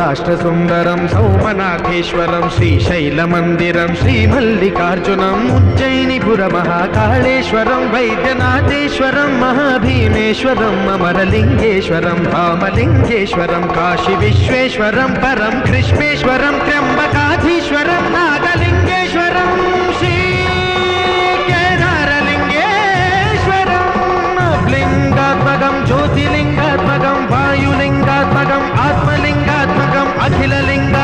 రాష్ట్రసుందరం సౌమనాథేశ్వరం శ్రీశైలమందిరం శ్రీమల్లికార్జునం ఉజ్జయినిపుర మహాకాళేశ్వరం వైద్యనాథేశ్వరం మహాభీమేశ్వరం అమరలింగేశ్వరం రామలింగేశ్వరం కాశీ విశ్వేశ్వరం పరం కృష్ణేశ్వరం త్ర్యంబకాధీశ్వరం నాగలింగేశ్వరం శ్రీ కేదారలింగేశ్వరం లింగాత్మకం జ్యోతిలింగాత్మకం వాయులింగాత్మకం ఆత్మలింగాత్మకం అఖిలలింగ